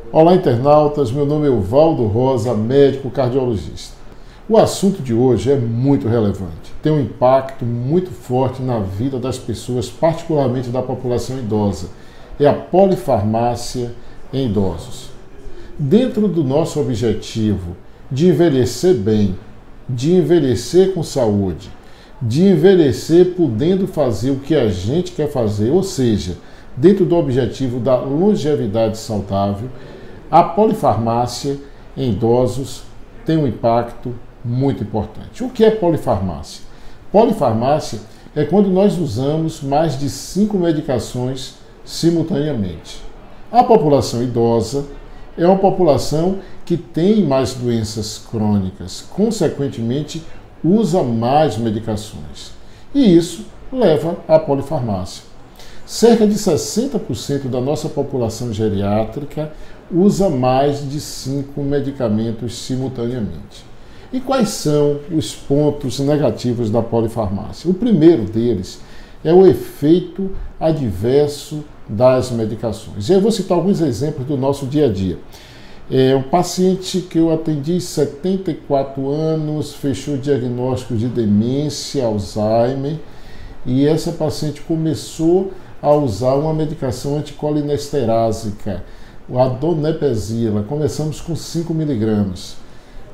Olá, internautas, meu nome é Uvaldo Rosa, médico cardiologista. O assunto de hoje é muito relevante, tem um impacto muito forte na vida das pessoas, particularmente da população idosa. É a polifarmácia em idosos. Dentro do nosso objetivo de envelhecer bem, de envelhecer com saúde, de envelhecer podendo fazer o que a gente quer fazer, ou seja, dentro do objetivo da longevidade saudável, a polifarmácia em idosos tem um impacto muito importante. O que é polifarmácia? Polifarmácia é quando nós usamos mais de 5 medicações simultaneamente. A população idosa é uma população que tem mais doenças crônicas, consequentemente usa mais medicações. E isso leva à polifarmácia. Cerca de 60% da nossa população geriátrica usa mais de 5 medicamentos simultaneamente. E quais são os pontos negativos da polifarmácia? O primeiro deles é o efeito adverso das medicações. Eu vou citar alguns exemplos do nosso dia a dia. Um paciente que eu atendi, 74 anos, fechou o diagnóstico de demência, Alzheimer, e essa paciente começou a usar uma medicação anticolinesterase, a donepezila. Começamos com 5 miligramas.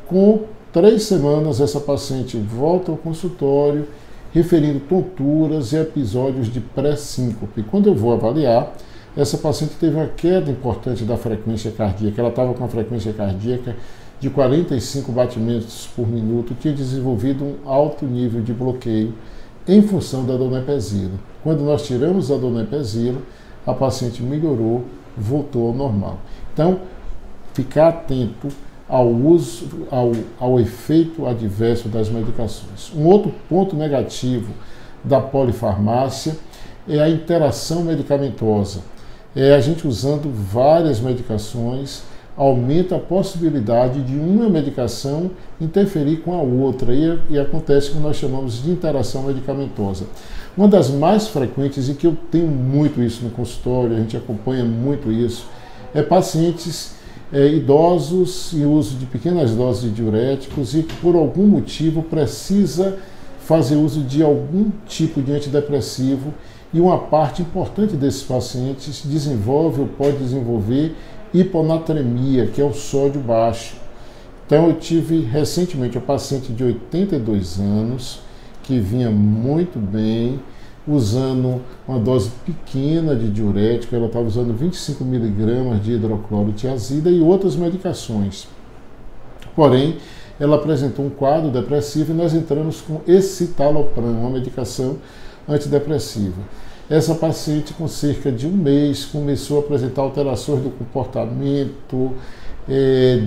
Com 3 semanas, essa paciente volta ao consultório, referindo tonturas e episódios de pré-síncope. Quando eu vou avaliar, essa paciente teve uma queda importante da frequência cardíaca. Ela estava com a frequência cardíaca de 45 batimentos por minuto, tinha desenvolvido um alto nível de bloqueio em função da donepezila. Quando nós tiramos a donepezila, a paciente melhorou, voltou ao normal. Então, ficar atento ao uso, ao efeito adverso das medicações. Um outro ponto negativo da polifarmácia é a interação medicamentosa. A gente usando várias medicações aumenta a possibilidade de uma medicação interferir com a outra e acontece o que nós chamamos de interação medicamentosa. Uma das mais frequentes, e que eu tenho muito isso no consultório, a gente acompanha muito isso, é pacientes idosos em uso de pequenas doses de diuréticos e por algum motivo precisa fazer uso de algum tipo de antidepressivo e uma parte importante desses pacientes desenvolve ou pode desenvolver hiponatremia, que é o sódio baixo. Então eu tive recentemente uma paciente de 82 anos que vinha muito bem, usando uma dose pequena de diurético, ela estava usando 25 miligramas de hidroclorotiazida e outras medicações. Porém, ela apresentou um quadro depressivo e nós entramos com escitalopram, uma medicação antidepressiva. Essa paciente, com cerca de um mês, começou a apresentar alterações do comportamento,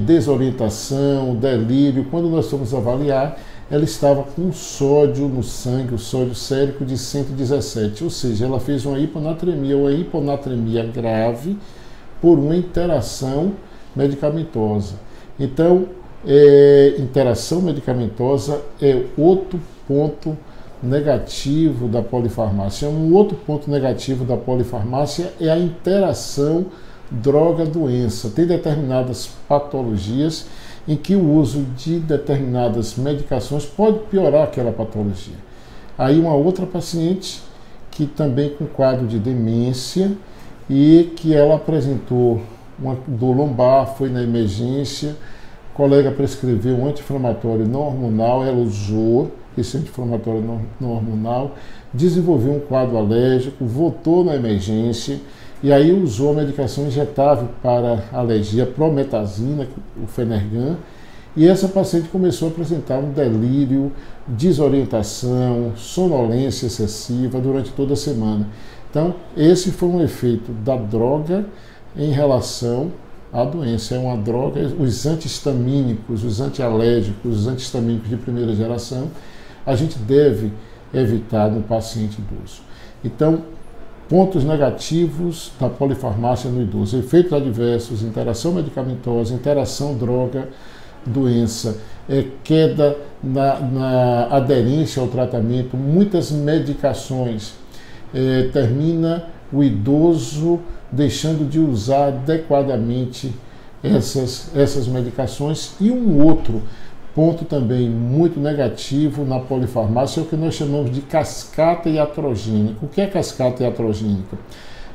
desorientação, delírio. Quando nós fomos avaliar, ela estava com sódio no sangue, o sódio sérico de 117, ou seja, ela fez uma hiponatremia grave por uma interação medicamentosa. Então, interação medicamentosa é outro ponto negativo da polifarmácia. Um outro ponto negativo da polifarmácia é a interação droga-doença. Tem determinadas patologias em que o uso de determinadas medicações pode piorar aquela patologia. Aí uma outra paciente que também com quadro de demência e que ela apresentou uma dor lombar, foi na emergência, o colega prescreveu um anti-inflamatório não hormonal, ela usou esse anti-inflamatório não hormonal, desenvolveu um quadro alérgico, voltou na emergência e aí usou a medicação injetável para alergia, prometazina, o Fenergan, e essa paciente começou a apresentar um delírio, desorientação, sonolência excessiva durante toda a semana. Então, esse foi um efeito da droga em relação à doença. É uma droga, os antihistamínicos, os antialérgicos, os antihistamínicos de primeira geração, a gente deve evitar no paciente idoso. Então, pontos negativos da polifarmácia no idoso: efeitos adversos, interação medicamentosa, interação droga-doença, queda na aderência ao tratamento, muitas medicações, termina o idoso deixando de usar adequadamente essas medicações. E um outro ponto também muito negativo na polifarmácia é o que nós chamamos de cascata iatrogênica. O que é cascata iatrogênica?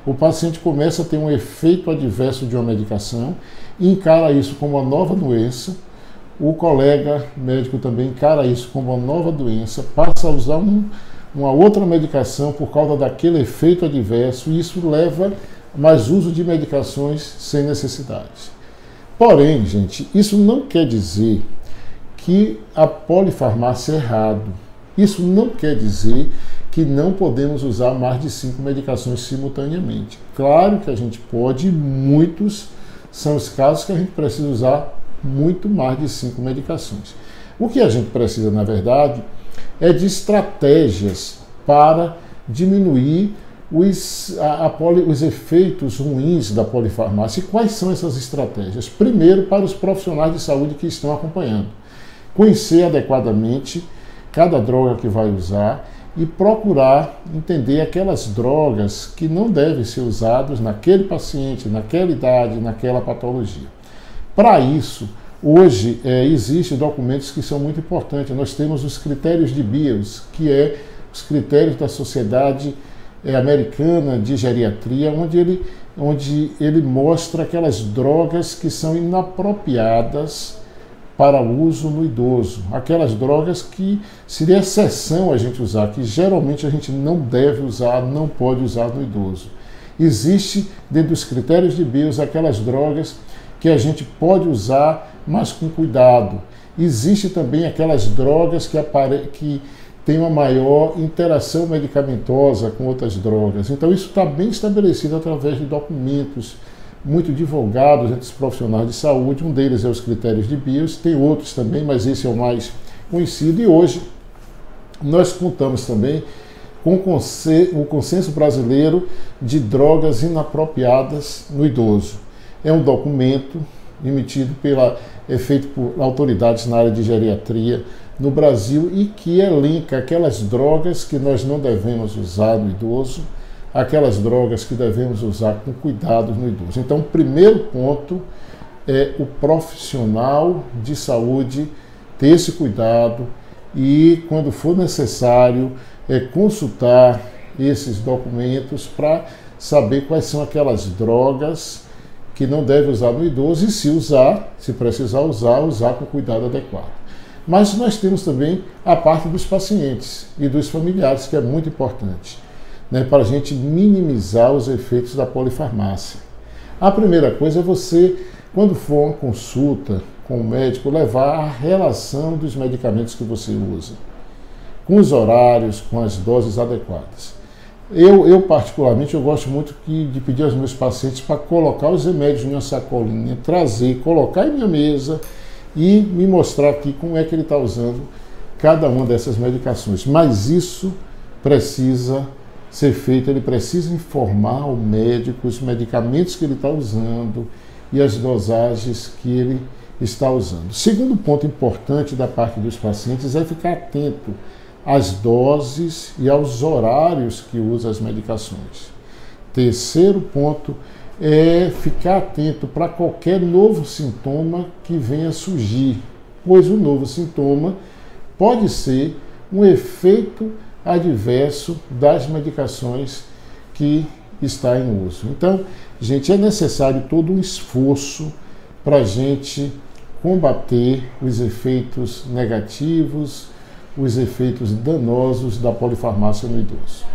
O paciente começa a ter um efeito adverso de uma medicação, encara isso como uma nova doença, o colega médico também encara isso como uma nova doença, passa a usar uma outra medicação por causa daquele efeito adverso, e isso leva a mais uso de medicações sem necessidade. Porém, gente, isso não quer dizer que a polifarmácia é errado. Isso não quer dizer que não podemos usar mais de 5 medicações simultaneamente. Claro que a gente pode, muitos são os casos que a gente precisa usar muito mais de 5 medicações. O que a gente precisa, na verdade, é de estratégias para diminuir os efeitos ruins da polifarmácia. E quais são essas estratégias? Primeiro, para os profissionais de saúde que estão acompanhando. Conhecer adequadamente cada droga que vai usar e procurar entender aquelas drogas que não devem ser usadas naquele paciente, naquela idade, naquela patologia. Para isso, hoje existem documentos que são muito importantes. Nós temos os critérios de BIOS, que é os critérios da Sociedade Americana de Geriatria, onde ele mostra aquelas drogas que são inapropriadas para uso no idoso, aquelas drogas que seria exceção a gente usar, que geralmente a gente não deve usar, não pode usar no idoso. Existe dentro dos critérios de BIOS aquelas drogas que a gente pode usar, mas com cuidado. Existe também aquelas drogas que têm uma maior interação medicamentosa com outras drogas. Então isso está bem estabelecido através de documentos muito divulgados entre os profissionais de saúde. Um deles é os critérios de BIOS, tem outros também, mas esse é o mais conhecido. E hoje nós contamos também com o Consenso Brasileiro de Drogas Inapropriadas no Idoso. É um documento feito por autoridades na área de geriatria no Brasil e que elenca aquelas drogas que nós não devemos usar no idoso, aquelas drogas que devemos usar com cuidado no idoso. Então, o primeiro ponto é o profissional de saúde ter esse cuidado e, quando for necessário, consultar esses documentos para saber quais são aquelas drogas que não deve usar no idoso e, se usar, se precisar usar com cuidado adequado. Mas nós temos também a parte dos pacientes e dos familiares, que é muito importante, para a gente minimizar os efeitos da polifarmácia. A primeira coisa é você, quando for uma consulta com o médico, levar a relação dos medicamentos que você usa, com os horários, com as doses adequadas. Eu particularmente, eu gosto muito de pedir aos meus pacientes para colocar os remédios em uma sacolinha, trazer, colocar em minha mesa e me mostrar aqui como é que ele está usando cada uma dessas medicações. Mas isso precisa ser feito, ele precisa informar o médico os medicamentos que ele está usando e as dosagens que ele está usando. Segundo ponto importante da parte dos pacientes é ficar atento às doses e aos horários que usa as medicações. Terceiro ponto é ficar atento para qualquer novo sintoma que venha surgir, pois o novo sintoma pode ser um efeito adverso das medicações que está em uso. Então, gente, é necessário todo um esforço para a gente combater os efeitos negativos, os efeitos danosos da polifarmácia no idoso.